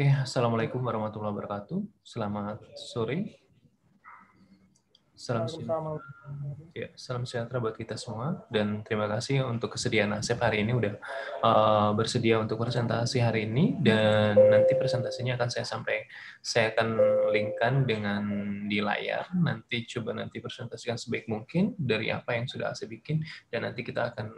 Oke, Assalamualaikum warahmatullahi wabarakatuh. Selamat sore. Salam sejahtera. Waalaikumsalam. Ya, salam sejahtera buat kita semua. Dan terima kasih untuk kesediaan Asep hari ini udah bersedia untuk presentasi hari ini. Dan nanti presentasinya akan saya akan linkkan dengan di layar. Nanti coba presentasikan sebaik mungkin dari apa yang sudah Asep bikin. Dan nanti kita akan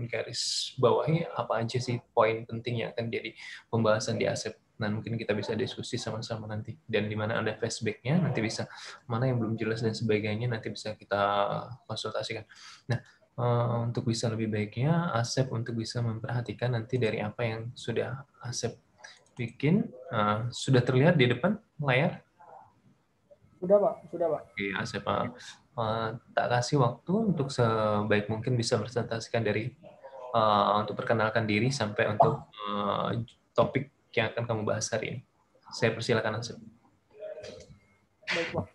garis bawahi apa aja sih poin penting yang akan jadi pembahasan di Asep. Nah, mungkin kita bisa diskusi sama-sama nanti. Dan di mana ada flashback-nya, nanti bisa mana yang belum jelas dan sebagainya, nanti bisa kita konsultasikan. Nah, untuk bisa lebih baiknya, Asep untuk bisa memperhatikan nanti dari apa yang sudah Asep bikin. Sudah terlihat di depan layar? Sudah, Pak. Sudah, Pak. Oke, Asep, tak kasih waktu untuk sebaik mungkin bisa presentasikan dari untuk perkenalkan diri sampai untuk topik yang akan kamu bahas hari ini. Saya persilakan Asep. Baik, Pak.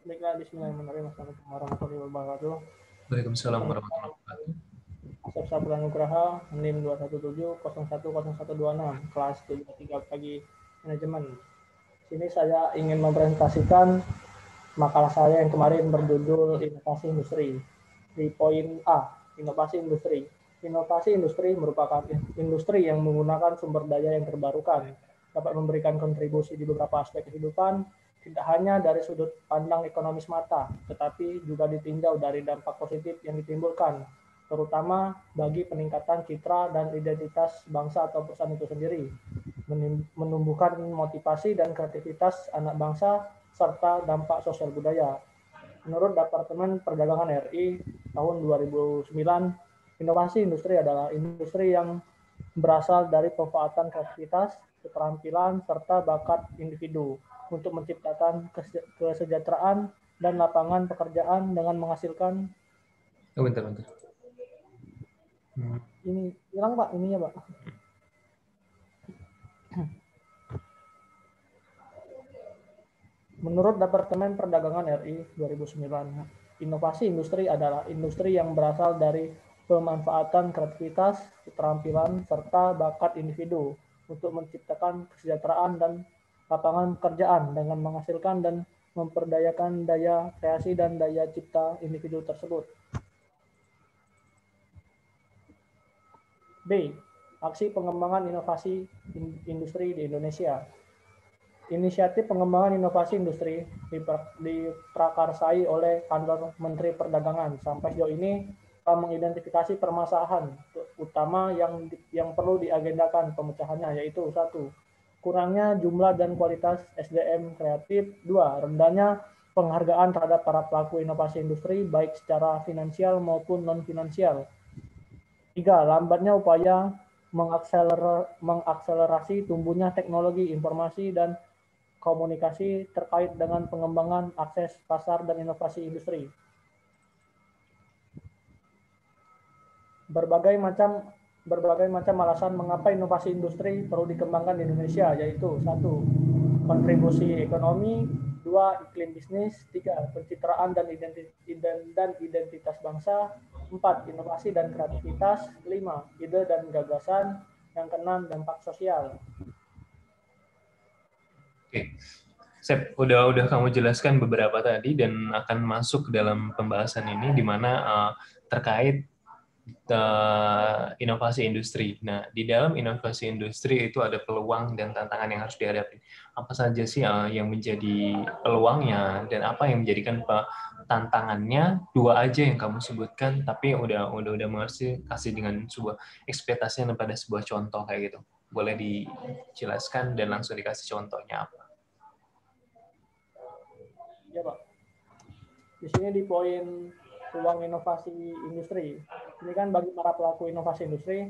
Baiklah, bismillahirrahmanirrahim. Assalamualaikum warahmatullahi wabarakatuh. Waalaikumsalam warahmatullahi wabarakatuh. Asep Sabra Nugraha, NIM 217010126, kelas 73 pagi manajemen. Sini saya ingin mempresentasikan makalah saya yang kemarin berjudul Inovasi Industri. Di poin A, inovasi industri. Inovasi industri merupakan industri yang menggunakan sumber daya yang terbarukan, dapat memberikan kontribusi di beberapa aspek kehidupan, tidak hanya dari sudut pandang ekonomi semata, tetapi juga ditinjau dari dampak positif yang ditimbulkan, terutama bagi peningkatan citra dan identitas bangsa atau perusahaan itu sendiri, menumbuhkan motivasi dan kreativitas anak bangsa, serta dampak sosial budaya. Menurut Departemen Perdagangan RI tahun 2009, inovasi industri adalah industri yang berasal dari pemanfaatan kreativitas, keterampilan, serta bakat individu untuk menciptakan kesejahteraan dan lapangan pekerjaan dengan menghasilkan. Bentar. Ini hilang, Pak, ininya, Pak. Menurut Departemen Perdagangan RI 2009, inovasi industri adalah industri yang berasal dari pemanfaatan kreativitas, keterampilan, serta bakat individu untuk menciptakan kesejahteraan dan lapangan pekerjaan dengan menghasilkan dan memperdayakan daya kreasi dan daya cipta individu tersebut. B. Aksi pengembangan inovasi industri di Indonesia. Inisiatif pengembangan inovasi industri diprakarsai oleh Kantor Menteri Perdagangan. Sampai sejauh ini telah mengidentifikasi permasalahan utama yang perlu diagendakan pemecahannya, yaitu 1. Kurangnya jumlah dan kualitas SDM kreatif. 2. Rendahnya penghargaan terhadap para pelaku inovasi industri baik secara finansial maupun non-finansial. 3. Lambatnya upaya mengakselerasi tumbuhnya teknologi informasi dan komunikasi terkait dengan pengembangan akses pasar dan inovasi industri. Berbagai macam alasan mengapa inovasi industri perlu dikembangkan di Indonesia, yaitu 1. Kontribusi ekonomi, 2. Iklim bisnis, 3. Pencitraan dan identitas bangsa, 4. Inovasi dan kreativitas, 5. Ide dan gagasan, yang keenam dampak sosial. Oke, Sep, udah kamu jelaskan beberapa tadi dan akan masuk ke dalam pembahasan ini di mana terkait inovasi industri. Nah, di dalam inovasi industri itu ada peluang dan tantangan yang harus dihadapi. Apa saja sih yang menjadi peluangnya dan apa yang menjadikan tantangannya? Dua aja yang kamu sebutkan, tapi udah kasih dengan sebuah ekspektasi pada sebuah contoh kayak gitu. Boleh dijelaskan dan langsung dikasih contohnya apa? Ya, Pak. Di sini di poin peluang inovasi industri. Ini kan bagi para pelaku inovasi industri,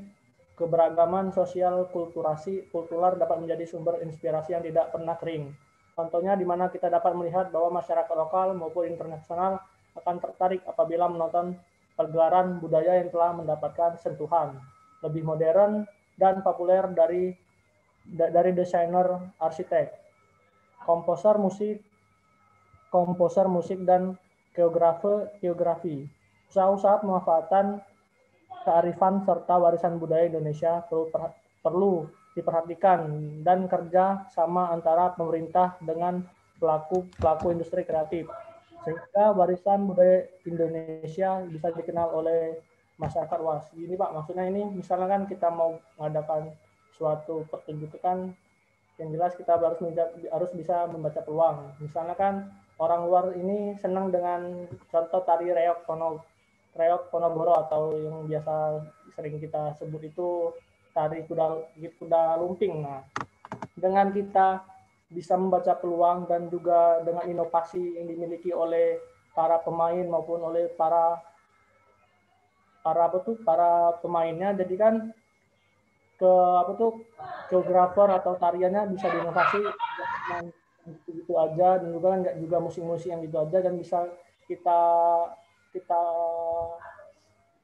keberagaman sosial kultural dapat menjadi sumber inspirasi yang tidak pernah kering. Contohnya di mana kita dapat melihat bahwa masyarakat lokal maupun internasional akan tertarik apabila menonton pergelaran budaya yang telah mendapatkan sentuhan lebih modern dan populer dari desainer, arsitek, komposer musik dan geografi. Usaha-usaha pemanfaatan kearifan serta warisan budaya Indonesia perlu diperhatikan dan kerja sama antara pemerintah dengan pelaku industri kreatif, sehingga warisan budaya Indonesia bisa dikenal oleh masyarakat luas. Ini Pak, maksudnya ini misalnya kan kita mau mengadakan suatu pertunjukan, yang jelas kita harus bisa membaca peluang. Misalnya kan orang luar ini senang dengan contoh tari reok Ponorogo atau yang biasa sering kita sebut itu tari kuda lumping. Nah, dengan kita bisa membaca peluang dan juga dengan inovasi yang dimiliki oleh para pemain maupun oleh para pemainnya, jadi kan geografer atau tariannya bisa diinovasi yang gitu aja, dan juga nggak juga musik-musik yang gitu aja, dan bisa kita kita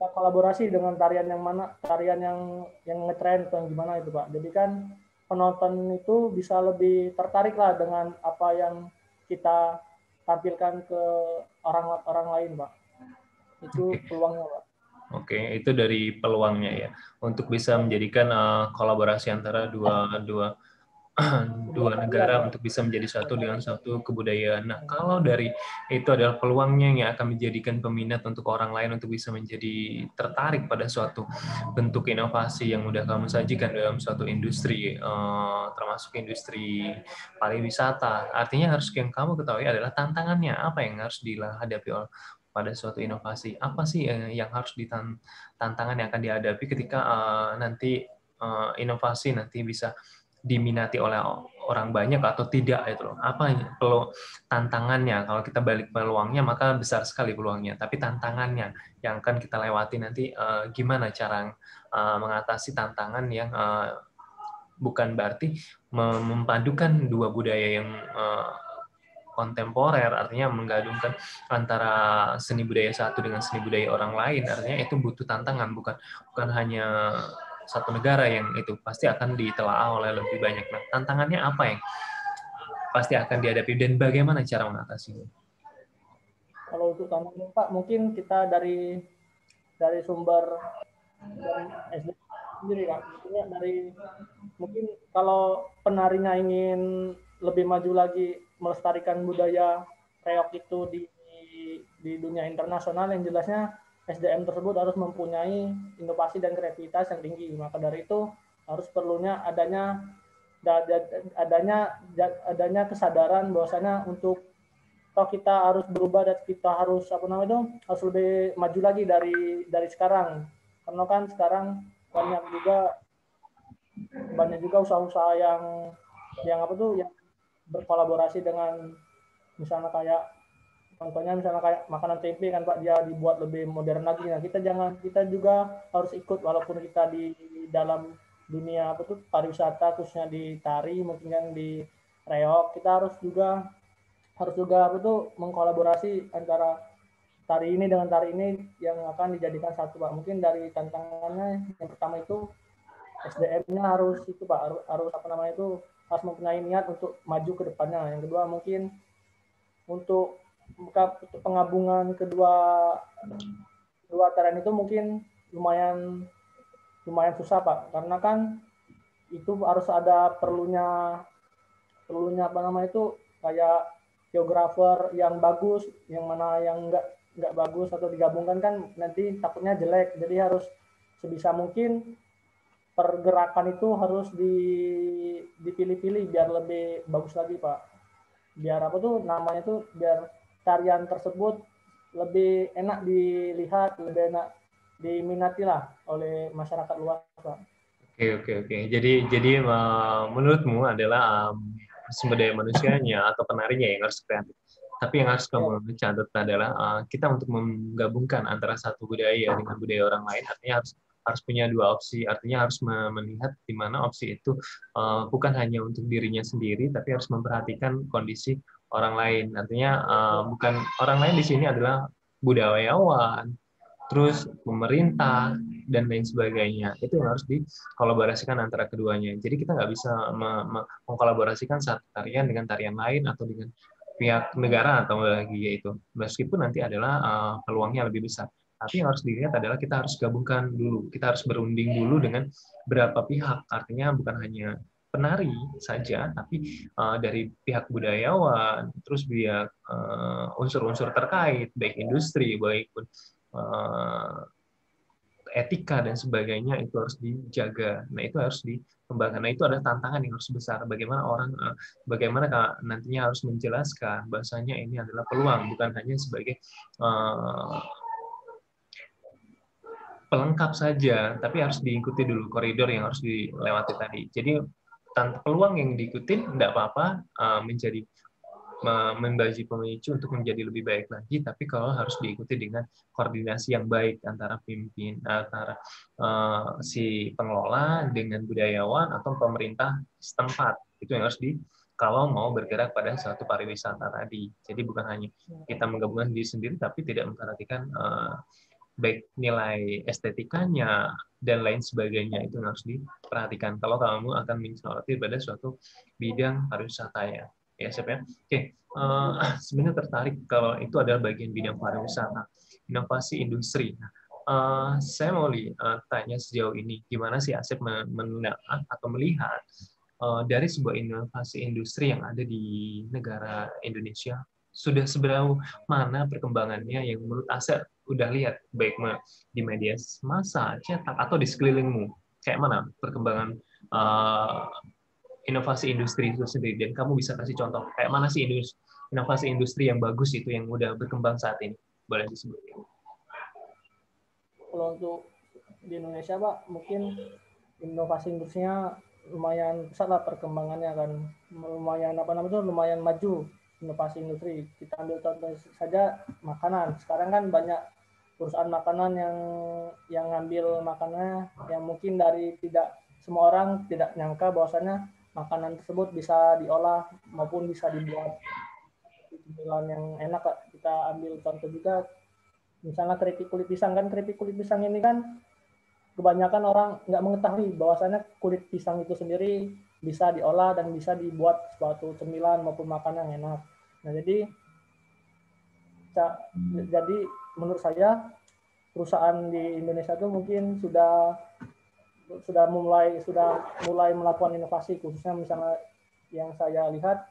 kita kolaborasi dengan tarian yang ngetrend atau yang gimana itu Pak. Jadi kan penonton itu bisa lebih tertarik lah dengan apa yang kita tampilkan ke orang lain Pak. Itu peluangnya Pak. Oke, itu dari peluangnya ya, untuk bisa menjadikan kolaborasi antara dua negara untuk bisa menjadi satu dengan satu kebudayaan. Nah, kalau dari itu adalah peluangnya yang akan menjadikan peminat untuk orang lain untuk bisa menjadi tertarik pada suatu bentuk inovasi yang udah kamu sajikan dalam suatu industri, termasuk industri pariwisata. Artinya harus yang kamu ketahui adalah tantangannya apa yang harus dihadapi pada suatu inovasi. Apa sih yang harus tantangan yang akan dihadapi ketika nanti inovasi nanti bisa diminati oleh orang banyak atau tidak itu loh. Apa perlu tantangannya? Kalau kita balik peluangnya maka besar sekali peluangnya. Tapi tantangannya yang akan kita lewati nanti gimana cara mengatasi tantangan yang bukan berarti memadukan dua budaya yang kontemporer, artinya menggadungkan antara seni budaya satu dengan seni budaya orang lain, artinya itu butuh tantangan, bukan hanya satu negara yang itu pasti akan ditelaah oleh lebih banyak. Nah, tantangannya apa yang pasti akan dihadapi dan bagaimana cara mengatasinya? Kalau untuk tantangan Pak, mungkin kita dari sumber dari SD sendiri Pak. Mungkin kalau penarinya ingin lebih maju lagi melestarikan budaya reok itu di dunia internasional, yang jelasnya SDM tersebut harus mempunyai inovasi dan kreativitas yang tinggi. Maka dari itu harus perlunya adanya kesadaran bahwasanya untuk toh kita harus berubah dan kita harus harus lebih maju lagi dari sekarang. Karena kan sekarang banyak juga usaha-usaha yang berkolaborasi dengan misalnya kayak makanan tempe kan Pak, dia dibuat lebih modern lagi. Nah, kita juga harus ikut, walaupun kita di dalam dunia pariwisata, khususnya di tari, mungkin kan di reok, kita harus juga mengkolaborasi antara tari ini dengan tari ini yang akan dijadikan satu Pak. Mungkin dari tantangannya yang pertama itu SDM-nya harus harus mempunyai niat untuk maju ke depannya. Yang kedua mungkin untuk penggabungan kedua tarian itu mungkin lumayan susah Pak, karena kan itu harus ada perlunya kayak geografer yang bagus, yang mana yang nggak bagus atau digabungkan kan nanti takutnya jelek. Jadi harus sebisa mungkin pergerakan itu harus dipilih-pilih biar lebih bagus lagi Pak. Biar biar tarian tersebut lebih enak dilihat, lebih enak diminati lah oleh masyarakat luas Pak. Oke. Jadi menurutmu adalah sumber daya manusianya atau penarinya yang harus kreatif. Tapi yang harus kamu catat adalah kita untuk menggabungkan antara satu budaya dengan budaya orang lain, artinya harus punya dua opsi. Artinya harus melihat di mana opsi itu bukan hanya untuk dirinya sendiri, tapi harus memperhatikan kondisi orang lain. Artinya bukan orang lain di sini adalah budayawan, terus pemerintah, dan lain sebagainya. Itu yang harus dikolaborasikan antara keduanya. Jadi kita nggak bisa mengkolaborasikan satu tarian dengan tarian lain atau dengan pihak negara atau lagi yaitu. Meskipun nanti adalah peluangnya lebih besar. Tapi yang harus dilihat adalah kita harus gabungkan dulu, kita harus berunding dulu dengan berapa pihak. Artinya bukan hanya penari saja, tapi dari pihak budayawan, terus pihak unsur-unsur terkait, baik industri, baik etika dan sebagainya itu harus dijaga. Nah, itu harus dikembangkan. Nah, itu adalah tantangan yang harus besar. Bagaimana nantinya harus menjelaskan bahasanya ini adalah peluang, bukan hanya sebagai pelengkap saja, tapi harus diikuti dulu koridor yang harus dilewati tadi. Jadi tanpa peluang yang diikuti tidak apa-apa, menjadi membagi pemicu untuk menjadi lebih baik lagi, tapi kalau harus diikuti dengan koordinasi yang baik antara si pengelola dengan budayawan atau pemerintah setempat. Itu yang harus kalau mau bergerak pada suatu pariwisata tadi. Jadi bukan hanya kita menggabungkan diri sendiri, tapi tidak memperhatikan baik nilai estetikanya dan lain sebagainya, itu harus diperhatikan kalau kamu akan menyoroti pada suatu bidang pariwisata ya. Ya, siap ya. Oke, sebenarnya tertarik kalau itu adalah bagian bidang pariwisata, inovasi industri. Saya mau tanya sejauh ini, gimana sih Asep menelaah atau melihat dari sebuah inovasi industri yang ada di negara Indonesia, sudah seberapa mana perkembangannya yang menurut Asep udah lihat, baik di media massa, cetak, atau di sekelilingmu? Kayak mana perkembangan inovasi industri itu sendiri, dan kamu bisa kasih contoh kayak mana sih inovasi industri yang bagus itu yang udah berkembang saat ini, boleh disebut? Kalau untuk di Indonesia Pak, mungkin inovasi industrinya lumayan besar lah perkembangannya kan, lumayan lumayan maju inovasi industri. Kita ambil contoh saja makanan. Sekarang kan banyak perusahaan makanan yang ngambil makanannya yang mungkin dari tidak semua orang tidak nyangka bahwasanya makanan tersebut bisa diolah maupun bisa dibuat cemilan yang enak. Kita ambil contoh juga misalnya keripik kulit pisang kan, keripik kulit pisang ini kan kebanyakan orang nggak mengetahui bahwasanya kulit pisang itu sendiri bisa diolah dan bisa dibuat suatu cemilan maupun makanan yang enak. Nah, jadi menurut saya perusahaan di Indonesia itu mungkin sudah mulai melakukan inovasi, khususnya misalnya yang saya lihat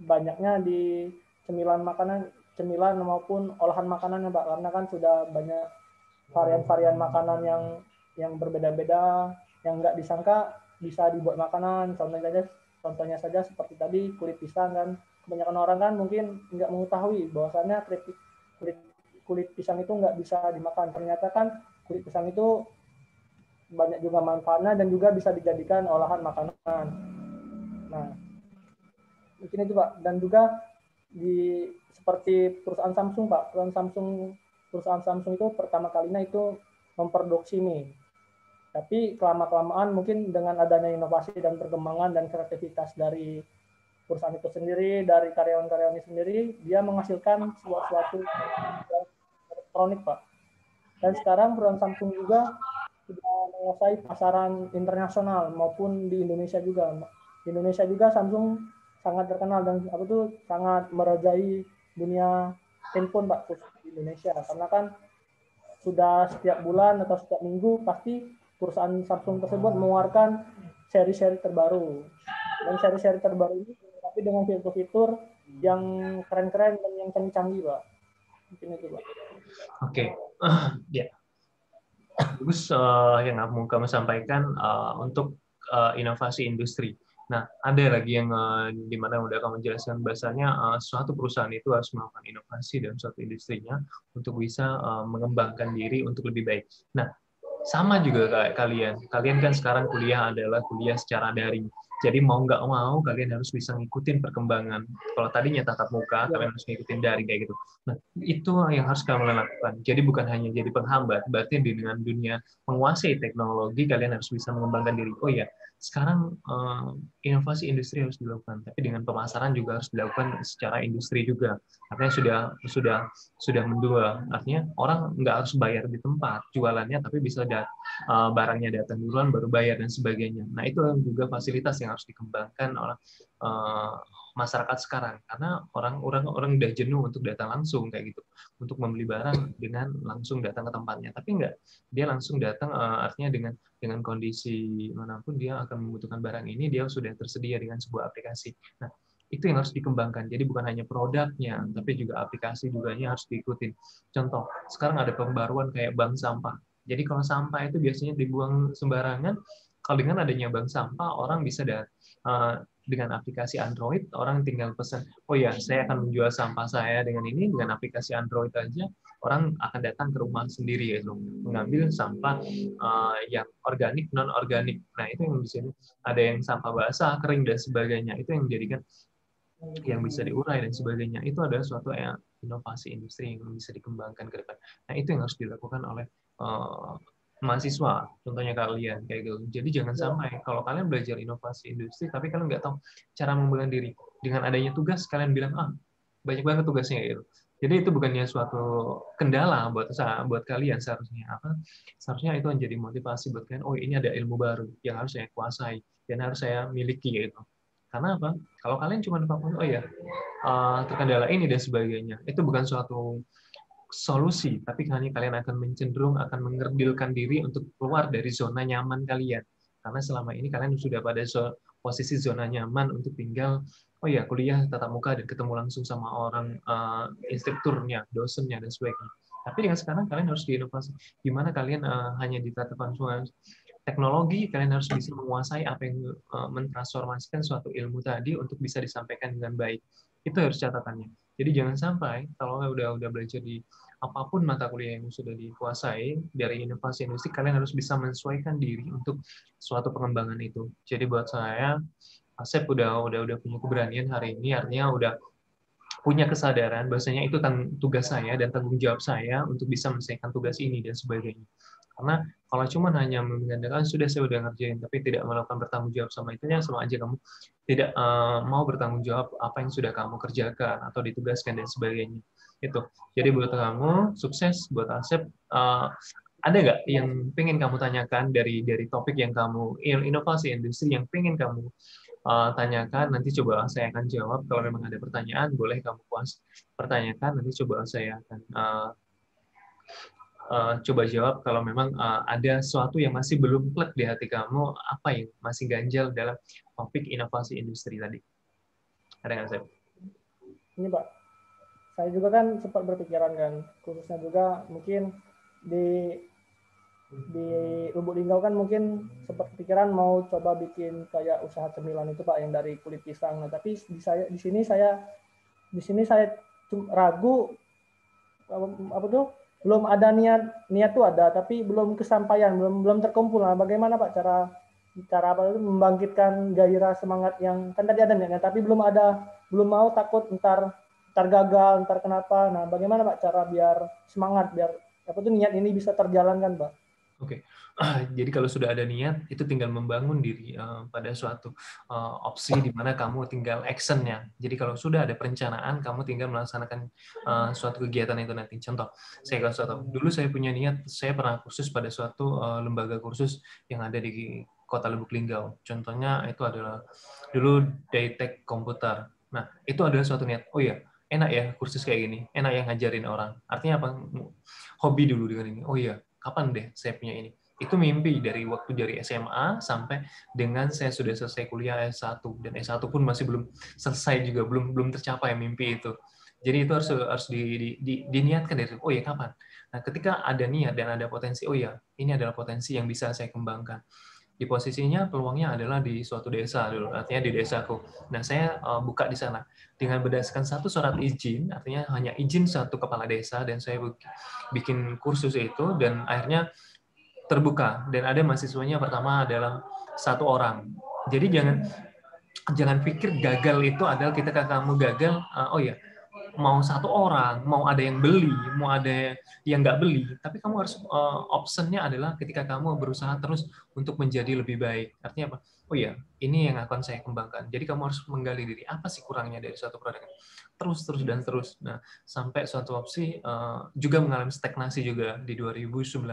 banyaknya di cemilan maupun olahan makanan, Pak, karena kan sudah banyak varian-varian makanan yang berbeda-beda yang nggak disangka bisa dibuat makanan. Contohnya saja seperti tadi kulit pisang kan, kebanyakan orang kan mungkin nggak mengetahui bahwasannya kulit pisang itu nggak bisa dimakan. Ternyata kan kulit pisang itu banyak juga manfaatnya dan juga bisa dijadikan olahan makanan. Nah, mungkin itu Pak. Dan juga seperti perusahaan Samsung Pak, perusahaan Samsung itu pertama kalinya itu memproduksi mie. Tapi kelamaan mungkin dengan adanya inovasi dan perkembangan dan kreativitas dari perusahaan itu sendiri, dari karyawan-karyawannya sendiri, dia menghasilkan suatu elektronik Pak. Dan sekarang perusahaan Samsung juga sudah menguasai pasaran internasional maupun di Indonesia juga. Di Indonesia juga Samsung sangat terkenal dan sangat merajai dunia handphone Pak, khusus di Indonesia, karena kan sudah setiap bulan atau setiap minggu pasti perusahaan Samsung tersebut mengeluarkan seri-seri terbaru, dan seri-seri terbaru ini tapi dengan fitur-fitur yang keren-keren dan yang canggih-canggih Pak. Mungkin itu Pak. Oke. Ya. Bagus yang kamu sampaikan untuk inovasi industri. Nah, ada lagi yang di mana udah kamu jelaskan bahasanya suatu perusahaan itu harus melakukan inovasi dalam suatu industrinya untuk bisa mengembangkan diri untuk lebih baik. Nah, sama juga kayak kalian. Kalian kan sekarang kuliah adalah kuliah secara daring. Jadi mau nggak mau kalian harus bisa ngikutin perkembangan. Kalau tadinya tatap muka, kalian harus ngikutin daring kayak gitu. Nah, itu yang harus kamu lakukan. Jadi bukan hanya jadi penghambat, berarti dengan dunia menguasai teknologi, kalian harus bisa mengembangkan diri. Oh iya, sekarang inovasi industri harus dilakukan, tapi dengan pemasaran juga harus dilakukan secara industri juga. Artinya sudah mendua. Artinya orang nggak harus bayar di tempat jualannya, tapi bisa barangnya datang duluan baru bayar dan sebagainya. Nah, itu juga fasilitas yang harus dikembangkan oleh masyarakat sekarang, karena orang udah jenuh untuk datang langsung kayak gitu, untuk membeli barang dengan langsung datang ke tempatnya. Tapi enggak, dia langsung datang, artinya dengan kondisi manapun dia akan membutuhkan barang ini, dia sudah tersedia dengan sebuah aplikasi. Nah, itu yang harus dikembangkan. Jadi bukan hanya produknya, tapi juga aplikasi juga harus diikutin. Contoh, sekarang ada pembaruan kayak bank sampah. Jadi kalau sampah itu biasanya dibuang sembarangan, kalau dengan adanya bank sampah, orang bisa dengan aplikasi Android, orang tinggal pesan, oh ya, saya akan menjual sampah saya dengan ini, dengan aplikasi Android aja, orang akan datang ke rumah sendiri, yaitu mengambil sampah yang organik, non-organik. Nah, itu yang di sini ada yang sampah basah, kering, dan sebagainya. Itu yang menjadikan yang bisa diurai dan sebagainya. Itu adalah suatu inovasi industri yang bisa dikembangkan ke depan. Nah, itu yang harus dilakukan oleh mahasiswa, contohnya kalian kayak gitu. Jadi jangan sampai kalau kalian belajar inovasi industri tapi kalian nggak tahu cara mengembangkan diri. Dengan adanya tugas kalian bilang banyak banget tugasnya gitu. Jadi itu bukannya suatu kendala buat kalian seharusnya apa? Seharusnya itu menjadi motivasi buat kalian. Oh, ini ada ilmu baru yang harus saya kuasai dan harus saya miliki gitu. Karena apa? Kalau kalian cuma fokus oh ya terkendala ini dan sebagainya, itu bukan suatu solusi, tapi kalian akan cenderung akan mengerdilkan diri untuk keluar dari zona nyaman kalian. Karena selama ini kalian sudah pada posisi zona nyaman untuk tinggal, oh ya kuliah tatap muka dan ketemu langsung sama orang instrukturnya, dosennya dan sebagainya. Tapi dengan sekarang kalian harus diinovasi. Gimana kalian hanya di tatapan teknologi, kalian harus bisa menguasai apa yang mentransformasikan suatu ilmu tadi untuk bisa disampaikan dengan baik. Itu harus catatannya. Jadi jangan sampai kalau udah belajar di apapun mata kuliah yang sudah dikuasai dari inovasi industri, kalian harus bisa menyesuaikan diri untuk suatu pengembangan itu. Jadi buat saya, Asep udah punya keberanian hari ini, artinya udah punya kesadaran bahwasanya itu tugas saya dan tanggung jawab saya untuk bisa menyelesaikan tugas ini dan sebagainya. Karena kalau cuma hanya mengandalkan saya udah ngerjain tapi tidak melakukan bertanggung jawab sama itu, sama aja kamu tidak mau bertanggung jawab apa yang sudah kamu kerjakan atau ditugaskan dan sebagainya. Itu. Jadi buat kamu sukses, buat Asep ada nggak yang pengen kamu tanyakan dari topik yang kamu inovasi industri yang pengen kamu tanyakan, nanti coba saya akan jawab. Kalau memang ada pertanyaan, boleh kamu pertanyakan, nanti coba saya akan coba jawab. Kalau memang ada sesuatu yang masih belum klik di hati kamu, apa yang masih ganjal dalam topik inovasi industri tadi. Ada nggak, Seb? Ini Pak, saya juga kan sempat berpikiran kan, khususnya juga mungkin di Lubuk Linggau kan mungkin sempat kepikiran mau coba bikin kayak usaha cemilan itu Pak yang dari kulit pisang. Nah, tapi di sini saya ragu apa tuh belum ada niat tuh ada tapi belum kesampaian, belum terkumpul. Nah, bagaimana Pak cara apa itu membangkitkan gairah semangat yang kan tadi ada niatnya tapi belum mau, takut ntar gagal, ntar kenapa. Nah, bagaimana Pak cara biar semangat, biar apa tuh niat ini bisa terjalankan Pak? Oke, jadi kalau sudah ada niat, itu tinggal membangun diri pada suatu opsi di mana kamu tinggal actionnya. Jadi kalau sudah ada perencanaan, kamu tinggal melaksanakan suatu kegiatan itu nanti. Contoh, saya kasih tahu. Dulu saya punya niat, saya pernah kursus pada suatu lembaga kursus yang ada di Kota Lubuk Linggau. Contohnya itu adalah dulu Daytech Komputer. Nah, itu adalah suatu niat. Oh iya, enak ya kursus kayak gini, enak ya ngajarin orang. Artinya apa? Hobi dulu dengan ini. Oh iya, kapan deh saya punya ini? Itu mimpi dari SMA sampai dengan saya sudah selesai kuliah S1 dan S1 pun masih belum selesai juga, belum tercapai mimpi itu. Jadi itu harus diniatkan dari oh ya kapan. Nah, ketika ada niat dan ada potensi, oh ya ini adalah potensi yang bisa saya kembangkan. Di posisinya peluangnya adalah di suatu desa dulu, artinya di desaku. Nah, saya buka di sana dengan berdasarkan satu surat izin, artinya hanya izin satu kepala desa, dan saya bikin kursus itu dan akhirnya terbuka dan ada mahasiswanya pertama adalah 1 orang. Jadi jangan pikir gagal itu adalah ketika kamu gagal, oh ya mau 1 orang, mau ada yang beli, mau ada yang nggak beli, tapi kamu harus optionnya adalah ketika kamu berusaha terus untuk menjadi lebih baik. Artinya apa? Oh ya, ini yang akan saya kembangkan. Jadi kamu harus menggali diri, apa sih kurangnya dari suatu produk? Terus dan terus. Nah, sampai suatu opsi juga mengalami stagnasi juga di 2019.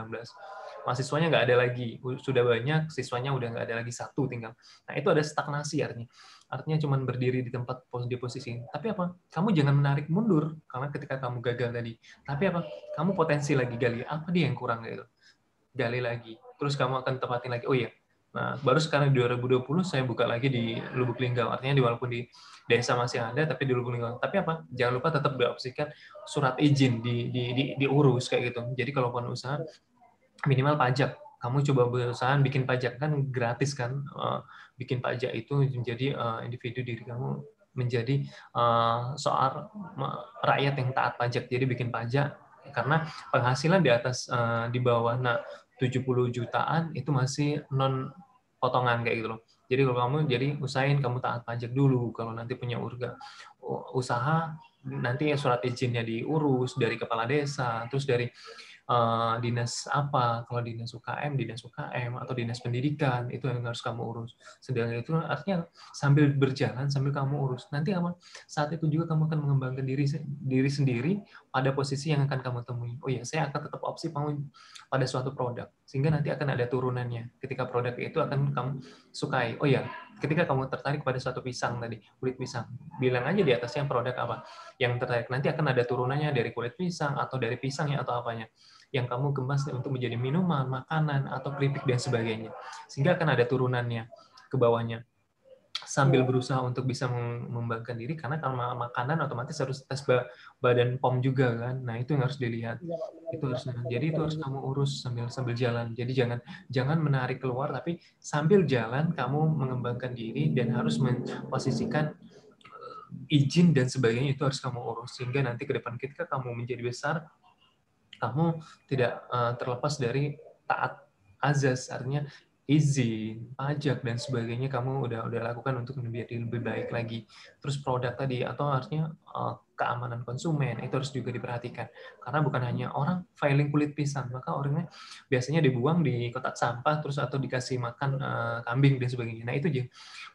mahasiswanya nggak ada lagi, sudah banyak, siswanya udah nggak ada lagi, satu tinggal. Nah, itu ada stagnasi artinya. Artinya cuma berdiri di tempat di posisi. Tapi apa? Kamu jangan menarik mundur karena ketika kamu gagal tadi. Tapi apa? Kamu potensi lagi gali. Apa dia yang kurang gitu? Gali lagi. Terus kamu akan tepatin lagi. Oh iya. Nah, baru sekarang di 2020 saya buka lagi di Lubuk Linggau. Artinya walaupun di desa masih ada, tapi di Lubuk Linggau. Tapi apa? Jangan lupa tetap beropsikan surat izin diurus kayak gitu. Jadi kalaupun usaha minimal pajak. Kamu coba berusaha bikin pajak, kan gratis kan, bikin pajak itu menjadi individu diri kamu menjadi soal rakyat yang taat pajak. Jadi bikin pajak karena penghasilan di atas di bawah 70 jutaan itu masih non potongan kayak gitu loh. Jadi kalau kamu jadi usahain kamu taat pajak dulu. Kalau nanti punya usaha, nanti surat izinnya diurus dari kepala desa, terus dari dinas apa, kalau dinas UKM atau dinas pendidikan, itu yang harus kamu urus. Sedangkan itu artinya sambil berjalan, sambil kamu urus. Nanti saat itu juga kamu akan mengembangkan diri sendiri pada posisi yang akan kamu temui. Oh ya, saya akan tetap opsi pada suatu produk, sehingga nanti akan ada turunannya. Ketika produk itu akan kamu sukai. Oh ya, ketika kamu tertarik pada suatu pisang tadi, kulit pisang, bilang aja di atasnya produk apa yang tertarik. Nanti akan ada turunannya dari kulit pisang atau dari pisangnya atau apanya yang kamu kemas untuk menjadi minuman, makanan, atau keripik dan sebagainya. Sehingga akan ada turunannya ke bawahnya. Sambil berusaha untuk bisa mengembangkan diri, karena kalau makanan otomatis harus tes badan POM juga kan. Nah, itu yang harus dilihat. Itu harus, jadi itu harus kamu urus sambil jalan. Jadi jangan menarik keluar, tapi sambil jalan kamu mengembangkan diri dan harus memposisikan izin dan sebagainya, itu harus kamu urus. Sehingga nanti ke depan ketika kamu menjadi besar, kamu tidak terlepas dari taat azas, artinya izin, pajak dan sebagainya kamu udah lakukan untuk menjadi lebih baik lagi. Terus produk tadi atau artinya keamanan konsumen itu harus juga diperhatikan, karena bukan hanya orang filing kulit pisang, maka orangnya biasanya dibuang di kotak sampah terus atau dikasih makan kambing dan sebagainya. Nah, itu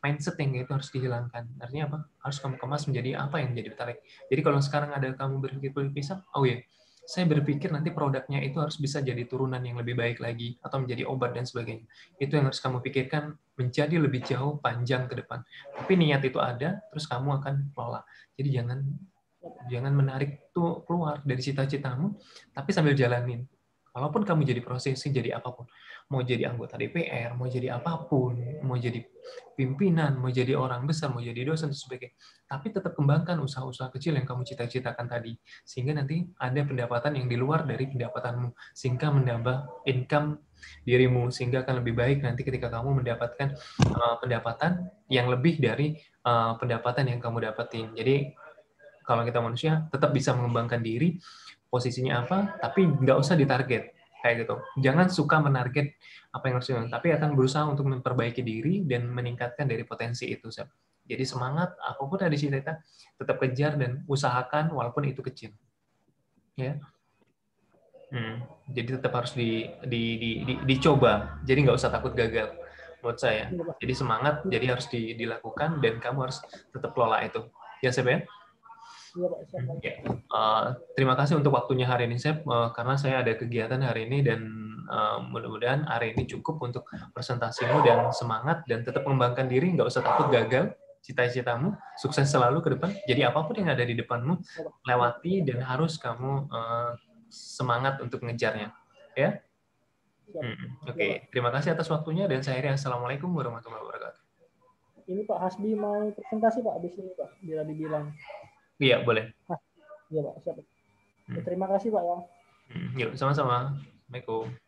mindset yang itu harus dihilangkan. Artinya apa? Harus kamu kemas menjadi apa yang menjadi tertarik. Jadi kalau sekarang ada kamu berpikir kulit pisang, oh ya, saya berpikir nanti produknya itu harus bisa jadi turunan yang lebih baik lagi atau menjadi obat dan sebagainya. Itu yang harus kamu pikirkan menjadi lebih jauh panjang ke depan. Tapi niat itu ada, terus kamu akan kelola. Jadi jangan menarik tuh keluar dari cita-citamu, tapi sambil jalanin. Walaupun kamu jadi prosesi, jadi apapun. Mau jadi anggota DPR, mau jadi apapun, mau jadi pimpinan, mau jadi orang besar, mau jadi dosen, dan sebagainya. Tapi tetap kembangkan usaha-usaha kecil yang kamu cita-citakan tadi. Sehingga nanti ada pendapatan yang di luar dari pendapatanmu. Sehingga menambah income dirimu. Sehingga akan lebih baik nanti ketika kamu mendapatkan pendapatan yang lebih dari pendapatan yang kamu dapetin. Jadi kalau kita manusia, tetap bisa mengembangkan diri, posisinya apa, tapi nggak usah ditarget kayak gitu. Jangan suka menarget apa yang harus dilakukan, tapi akan berusaha untuk memperbaiki diri dan meningkatkan dari potensi itu. Jadi semangat, apapun ada di cita-cita, tetap kejar dan usahakan walaupun itu kecil. Ya. Jadi tetap harus dicoba. Jadi nggak usah takut gagal menurut saya. Jadi semangat, jadi harus dilakukan dan kamu harus tetap kelola itu. Ya, Sep ya? Iya, Pak. Ya. Terima kasih untuk waktunya hari ini, Sep, karena saya ada kegiatan hari ini dan mudah-mudahan hari ini cukup untuk presentasimu dan semangat dan tetap mengembangkan diri, nggak usah takut gagal cita-citamu, sukses selalu ke depan. Jadi apapun yang ada di depanmu, lewati dan harus kamu semangat untuk mengejarnya. Ya. Oke. Terima kasih atas waktunya dan saya akhiri. Assalamualaikum warahmatullahi wabarakatuh. Ini Pak Hasbi mau presentasi Pak di sini Pak, bila dibilang. Iya, boleh. Iya Pak, siap. Terima kasih Pak ya. Yuk, sama-sama. Assalamualaikum.